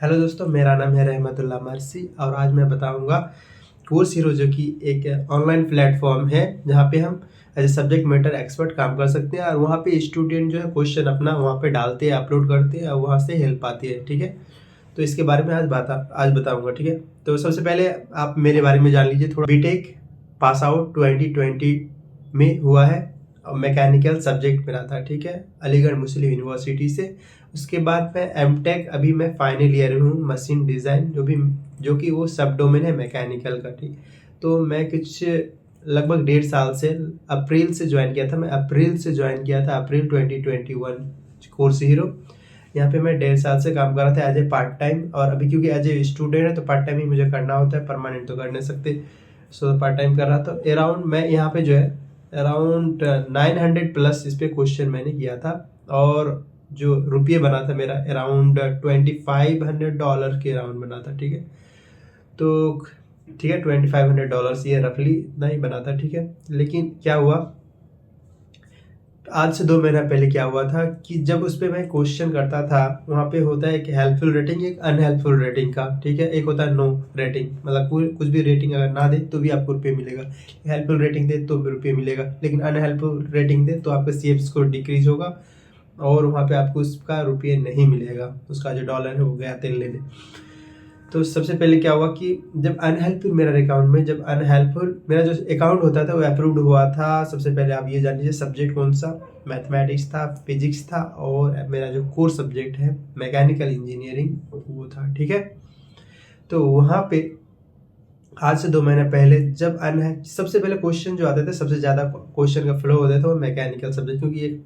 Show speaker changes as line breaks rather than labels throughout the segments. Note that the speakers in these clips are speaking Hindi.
हेलो दोस्तों, मेरा नाम है रहमतुल्लाह मरसी और आज मैं बताऊंगा कोर्स हीरो, जो कि एक ऑनलाइन प्लेटफॉर्म है जहां पे हम as a subject matter expert काम कर सकते हैं और वहां पे स्टूडेंट जो है क्वेश्चन अपना वहां पे डालते हैं, अपलोड करते हैं और वहां से हेल्प आती है। ठीक है, तो इसके बारे में आज बताऊंगा। ठीक है, तो सबसे पहले आप मेरे बारे में जान लीजिए थोड़ा। बीटेक पास आउट 2020 में हुआ है और मैकेनिकल सब्जेक्ट मेरा था। ठीक है, अलीगढ़ मुस्लिम यूनिवर्सिटी से। उसके बाद मैं एमटेक अभी मैं फाइनल ईयर में हूँ, मशीन डिज़ाइन, जो कि वो सब डोमेन है मैकेनिकल का। ठीक, तो मैं कुछ लगभग 1.5 साल से अप्रैल से ज्वाइन किया था। अप्रैल 2021 कोर्स हीरो। यहाँ पे मैं 1.5 साल से काम कर रहा था एज ए पार्ट टाइम, और अभी क्योंकि एज ए स्टूडेंट है तो पार्ट टाइम ही मुझे करना होता है, परमानेंट तो कर नहीं सकते। सो पार्ट टाइम कर रहा था। अराउंड मैं यहाँ पे जो है अराउंड 900 प्लस इस पे क्वेश्चन मैंने किया था, और जो रुपये बना था मेरा अराउंड $2500 के अराउंड बना था। ठीक है, तो ठीक है, $2500 ये रफली इतना ही बना था। ठीक है, लेकिन क्या हुआ, आज से 2 महीना पहले क्या हुआ था कि जब उस पर मैं क्वेश्चन करता था, वहाँ पे होता है एक हेल्पफुल रेटिंग, एक अनहेल्पफुल रेटिंग का। ठीक है, एक होता है नो रेटिंग, मतलब कुछ भी रेटिंग अगर ना दे तो भी आपको रुपये मिलेगा। हेल्पफुल रेटिंग दे तो भी रुपये मिलेगा, लेकिन अनहेल्पफुल रेटिंग दे तो आपका CF स्कोर डिक्रीज होगा और वहाँ पे आपको उसका रुपये नहीं मिलेगा, उसका जो डॉलर है वो गया तेल लेने। तो सबसे पहले क्या हुआ कि जब अनहेल्पफुल मेरा अकाउंट में, जब अनहेल्पफुल मेरा जो अकाउंट होता था वो अप्रूव्ड हुआ था। सबसे पहले आप ये जान लीजिए सब्जेक्ट कौन सा, मैथमेटिक्स था, फिजिक्स था, और मेरा जो कोर सब्जेक्ट है मैकेनिकल इंजीनियरिंग वो था। ठीक है, तो वहाँ पे आज से 2 महीने पहले जब सबसे पहले क्वेश्चन जो आते थे, सबसे ज़्यादा क्वेश्चन का फ्लो होता था वो मैकेनिकल सब्जेक्ट, क्योंकि एक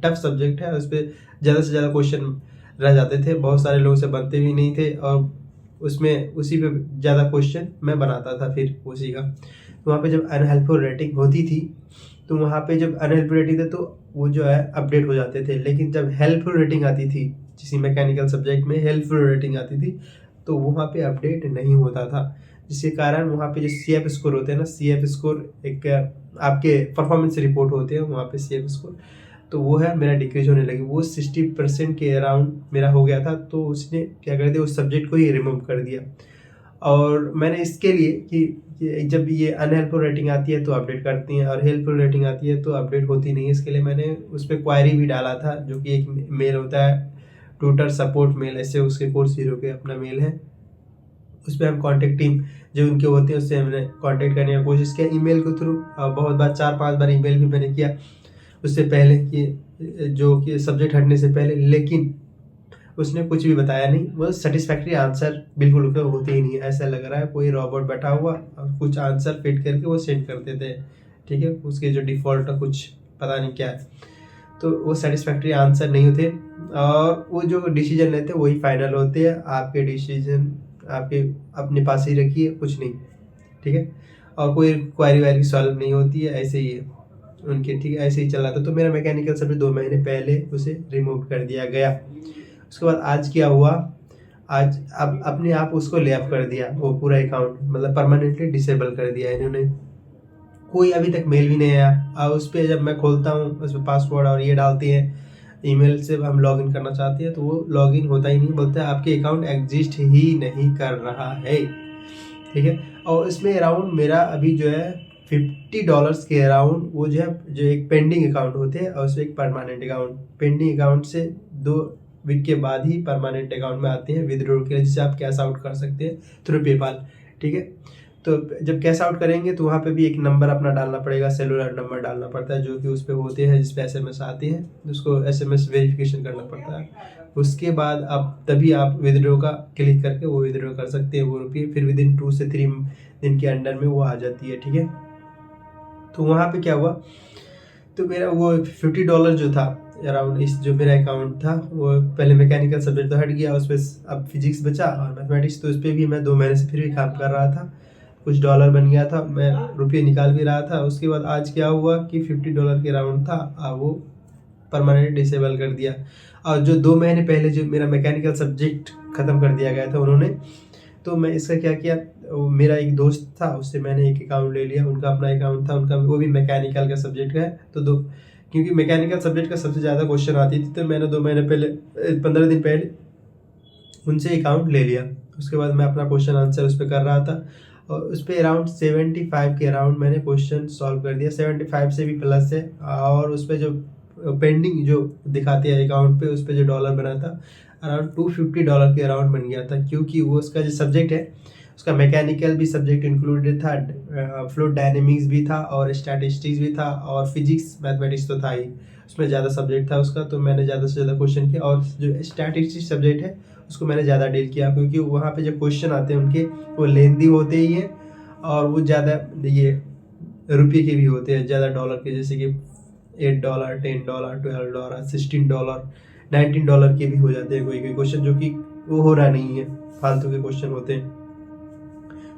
टफ सब्जेक्ट है, उस पर ज़्यादा से ज़्यादा क्वेश्चन रह जाते थे, बहुत सारे लोगों से बनते भी नहीं थे, और उसमें उसी पे ज़्यादा क्वेश्चन मैं बनाता था फिर उसी का। तो वहाँ पे जब अनहेल्पफुल रेटिंग होती थी, तो वहाँ पे जब अनहेल्पफुल रेटिंग थे तो वो जो है अपडेट हो जाते थे, लेकिन जब हेल्पफुल रेटिंग आती थी, किसी मैकेनिकल सब्जेक्ट में हेल्पफुल रेटिंग आती थी, तो वहाँ पे अपडेट नहीं होता था, जिसके कारण वहाँ पे जो CF स्कोर होते हैं ना, CF स्कोर एक आपके परफॉर्मेंस रिपोर्ट होते हैं, वहाँ पे CF स्कोर, तो वो है मेरा डिक्रीज होने लगी। वो 60% के अराउंड मेरा हो गया था, तो उसने क्या कर दिया, उस सब्जेक्ट को ही रिमूव कर दिया। और मैंने इसके लिए कि जब ये अनहेल्पफुल रेटिंग आती है तो अपडेट करती हैं और हेल्पफुल रेटिंग आती है तो अपडेट होती नहीं है, इसके लिए मैंने उस पर क्वायरी भी डाला था, जो कि एक मेल होता है, ट्विटर सपोर्ट मेल, ऐसे उसके कोर्स हीरो के अपना मेल है। उस पर हम कॉन्टेक्ट टीम जो उनके होते हैं उससे हमने कॉन्टेक्ट करने की कोशिश किया ईमेल के थ्रू, बहुत बार 4-5 बार ईमेल भी मैंने किया उससे पहले, कि जो कि सब्जेक्ट हटने से पहले, लेकिन उसने कुछ भी बताया नहीं। वो सेटिस्फैक्ट्री आंसर बिल्कुल उसका होते ही नहीं है, ऐसा लग रहा है कोई रोबोट बैठा हुआ और कुछ आंसर फिट करके वो सेंड कर देते हैं। ठीक है, उसके जो डिफ़ॉल्ट है कुछ पता नहीं क्या है, तो वो सेटिस्फैक्ट्री आंसर नहीं होते, और वो जो डिसीजन लेते हैं वही फाइनल होते हैं। आपके डिसीजन आपके अपने पास ही रखिए, कुछ नहीं। ठीक है, और कोई क्वारी वायरी सॉल्व नहीं होती है, ऐसे ही है उनके। ठीक है, ऐसे ही चल रहा था। तो मेरा मैकेनिकल सब्जेक्ट 2 महीने पहले उसे रिमूव कर दिया गया। उसके बाद आज क्या हुआ, आज अब अपने आप उसको ले ऑफ कर दिया, वो पूरा अकाउंट मतलब परमानेंटली डिसेबल कर दिया इन्होंने। कोई अभी तक मेल भी नहीं आया, और उस पर जब मैं खोलता हूँ उस पर पासवर्ड और ये डालते हैं, ईमेल से हम लॉगिन करना चाहते हैं तो वो लॉगिन होता ही नहीं, बोलते हैं आपके अकाउंट एग्जिस्ट ही नहीं कर रहा है। ठीक है, और इसमें अराउंड मेरा अभी जो है $50 के अराउंड वो जो है, जो एक पेंडिंग अकाउंट होते हैं और उसमें एक परमानेंट अकाउंट, पेंडिंग अकाउंट से 2 वीक के बाद ही परमानेंट अकाउंट में आते हैं विदड्रॉ के लिए, जिससे आप कैश आउट कर सकते हैं थ्रू पेपाल। ठीक है, तो जब कैश आउट करेंगे तो वहाँ पे भी एक नंबर अपना डालना पड़ेगा, सेलुलर नंबर डालना पड़ता है, जो कि उस पर होते हैं, जिस पे SMS आते हैं, उसको SMS वेरिफिकेशन करना पड़ता है। उसके बाद आप तभी आप विदड्रॉ का क्लिक करके वो विदड्रॉ कर सकते हैं वो रुपये, फिर विदिन 2 से 3 दिन के अंडर में वो आ जाती है। ठीक है, तो वहाँ पे क्या हुआ, तो मेरा वो $50 जो था अराउंड, इस जो मेरा अकाउंट था, वो पहले मैकेनिकल सब्जेक्ट तो हट गया, उस पर अब फिजिक्स बचा और मैथमेटिक्स, तो उस पर भी मैं 2 महीने से फिर भी काम कर रहा था, कुछ डॉलर बन गया था, मैं रुपये निकाल भी रहा था। उसके बाद आज क्या हुआ कि $50 के राउंड था, वो परमानेंट डिसेबल कर दिया। और जो 2 महीने पहले जो मेरा मैकेनिकल सब्जेक्ट ख़त्म कर दिया गया था उन्होंने, तो मैं इसका क्या किया, मेरा एक दोस्त था उससे मैंने एक अकाउंट ले लिया, उनका अपना अकाउंट था, उनका वो भी मैकेनिकल का सब्जेक्ट का है, तो क्योंकि मैकेनिकल सब्जेक्ट का सबसे ज़्यादा क्वेश्चन आती थी, तो मैंने 2 महीने पहले 15 दिन पहले उनसे अकाउंट ले लिया। उसके बाद मैं अपना क्वेश्चन आंसर उस पर कर रहा था और उस पर अराउंड 75 के अराउंड मैंने क्वेश्चन सॉल्व कर दिया। 75 से भी प्लस है। और उस पर जो पेंडिंग जो दिखाते हैं अकाउंट पे, उस पर जो डॉलर बना था अराउंड $250 के अराउंड बन गया था, क्योंकि वो उसका जो सब्जेक्ट है उसका मैकेनिकल भी सब्जेक्ट इंक्लूडेड था, फ्लूइड डायनेमिक्स भी था और स्टैटिस्टिक्स भी था और फिजिक्स मैथमेटिक्स तो था ही, उसमें ज़्यादा सब्जेक्ट था उसका। तो मैंने ज़्यादा से ज़्यादा क्वेश्चन किया और जो स्टैटिस्टिक्स सब्जेक्ट है उसको मैंने ज़्यादा डील किया, क्योंकि वहाँ पे जो क्वेश्चन आते हैं उनके वो लेंदी होते ही है और वो ज़्यादा ये रुपये के भी होते हैं, ज़्यादा डॉलर के, जैसे कि $8, $10, $12, $16, $19 के भी हो जाते हैं कोई कोई क्वेश्चन, जो कि वो हो रहा नहीं है, फालतू के क्वेश्चन होते हैं।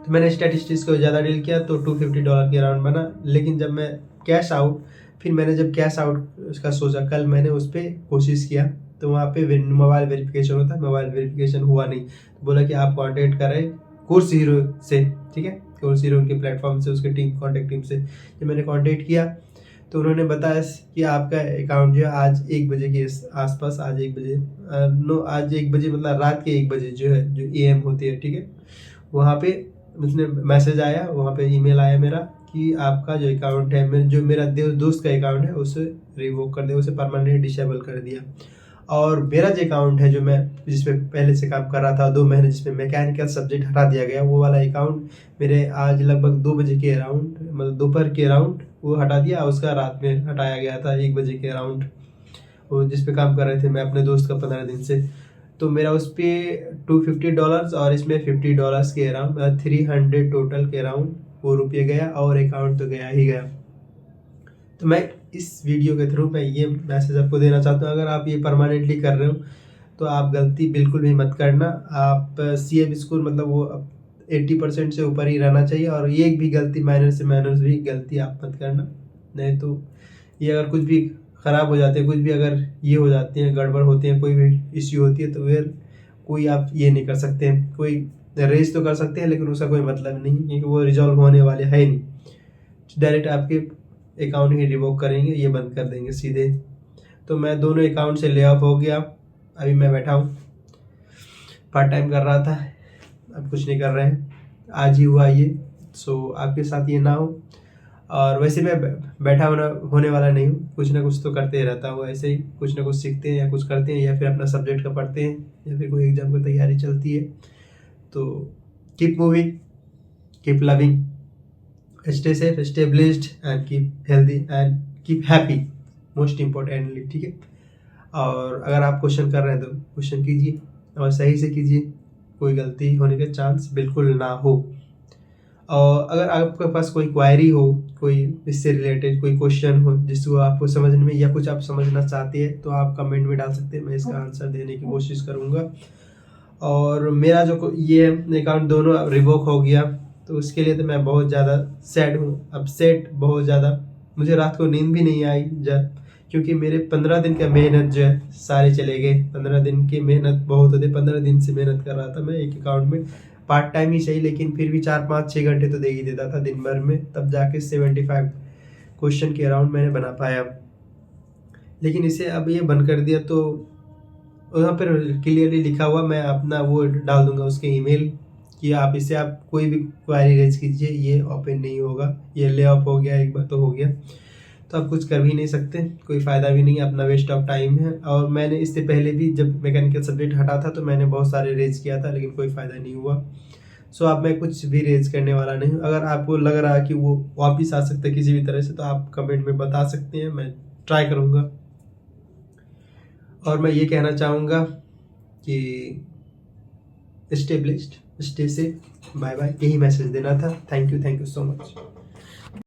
तो मैंने स्टैटिस्टिक्स को ज़्यादा डील किया तो $250 के अराउंड बना। लेकिन जब मैं कैश आउट, फिर मैंने जब कैश आउट उसका सोचा, कल मैंने उस पर कोशिश किया तो वहाँ पे मोबाइल वेरिफिकेशन होता है, मोबाइल वेरिफिकेशन हुआ नहीं। तो बोला कि आप कांटेक्ट करें कोर्स हीरो से, ठीक है, कोर्स हीरो उनके प्लेटफॉर्म से, उसके टीम कॉन्टैक्ट टीम से। जब मैंने कांटेक्ट किया तो उन्होंने बताया कि आपका अकाउंट जो है आज 1 बजे के आसपास, आज 1 बजे आज 1 बजे मतलब रात के 1 बजे जो है, जो AM होती है, ठीक है, वहाँ पे मुझे मैसेज आया, वहाँ पे ईमेल आया मेरा कि आपका जो अकाउंट है, जो मेरा दोस्त का अकाउंट है, उसे रिवोक कर दिया, उसे परमानेंट डिसेबल कर दिया। और मेरा जो अकाउंट है, जो मैं जिसपे पहले से काम कर रहा था 2 महीने, जिसमें मैकेनिकल सब्जेक्ट हटा दिया गया, वो वाला अकाउंट मेरे आज लगभग 2 बजे के अराउंड, मतलब दोपहर के अराउंड वो हटा दिया। उसका रात में हटाया गया था 1 बजे के अराउंड, वो जिस पे काम कर रहे थे मैं अपने दोस्त का 15 दिन से। तो मेरा उस पर $250 और इसमें $50 के अराउंड 300 टोटल के अराउंड वो रुपये गया और अकाउंट तो गया ही गया। तो मैं इस वीडियो के थ्रू मैं ये मैसेज आपको देना चाहता हूँ, अगर आप ये परमानेंटली कर रहे हो तो आप गलती बिल्कुल भी मत करना। आप CA स्कोर मतलब वो 80% से ऊपर ही रहना चाहिए, और ये भी गलती माइनर से माइनर भी गलती आप मत करना, नहीं तो ये अगर कुछ भी ख़राब हो जाते हैं, कुछ भी अगर ये हो जाती हैं, गड़बड़ होती है, कोई भी इश्यू होती है, तो फिर कोई आप ये नहीं कर सकते हैं। कोई रेज तो कर सकते हैं लेकिन उसका कोई मतलब नहीं, क्योंकि वो रिजॉल्व होने वाले है नहीं। डायरेक्ट आपके अकाउंट ही रिवोक करेंगे, ये बंद कर देंगे सीधे। तो मैं दोनों अकाउंट से ले ऑफ हो गया। अभी मैं बैठा हूँ, पार्ट टाइम कर रहा था, अब कुछ नहीं कर रहे हैं, आज ही हुआ ये। सो आपके साथ ये ना हो। और वैसे मैं बैठा होने वाला नहीं हूँ, कुछ ना कुछ तो करते ही रहता हूँ, ऐसे ही कुछ ना कुछ सीखते हैं या कुछ करते हैं, या फिर अपना सब्जेक्ट का पढ़ते हैं, या फिर कोई एग्जाम की तैयारी चलती है। तो keep moving, keep loving, stay safe, stay blessed and keep healthy and keep happy, most importantly, ठीक है। और अगर आप क्वेश्चन कर रहे हैं तो क्वेश्चन कीजिए और सही से कीजिए, कोई गलती होने के चांस बिल्कुल ना हो। और अगर आपके पास कोई क्वायरी हो, कोई इससे रिलेटेड कोई क्वेश्चन हो जिसको आपको समझने में या कुछ आप समझना चाहते हैं, तो आप कमेंट में डाल सकते हैं, मैं इसका आंसर देने की कोशिश करूँगा। और मेरा जो ये अकाउंट दोनों रिवोक हो गया, तो उसके लिए तो मैं बहुत ज़्यादा सैड हूँ, अपसेट बहुत ज़्यादा। मुझे रात को नींद भी नहीं आई क्योंकि मेरे 15 दिन का मेहनत जो है सारे चले गए। 15 दिन की मेहनत बहुत होती है, 15 दिन से मेहनत कर रहा था मैं एक अकाउंट में, पार्ट टाइम ही सही, लेकिन फिर भी 4-5-6 घंटे तो दे ही देता था दिन भर में, तब जाके 75 क्वेश्चन के अराउंड मैंने बना पाया। लेकिन इसे अब ये बंद कर दिया, तो वहाँ पर क्लियरली लिखा हुआ, मैं अपना वो डाल दूंगा उसके ईमेल कि आप इसे आप कोई भी क्वारी रेज कीजिए, ये ओपन नहीं होगा, ये ले ऑफ हो गया, एक बार तो हो गया, तो आप कुछ कर भी नहीं सकते, कोई फ़ायदा भी नहीं, अपना वेस्ट ऑफ टाइम है। और मैंने इससे पहले भी जब मैकेनिकल सब्जेक्ट हटा था तो मैंने बहुत सारे रेज किया था, लेकिन कोई फ़ायदा नहीं हुआ। सो अब मैं कुछ भी रेज करने वाला नहीं हूँ। अगर आपको लग रहा है कि वो वापस आ सकता है किसी भी तरह से, तो आप कमेंट में बता सकते हैं, मैं ट्राई करूँगा। और मैं ये कहना चाहूँगा कि stay blessed, stay safe, bye bye, यही मैसेज देना था। Thank you so much.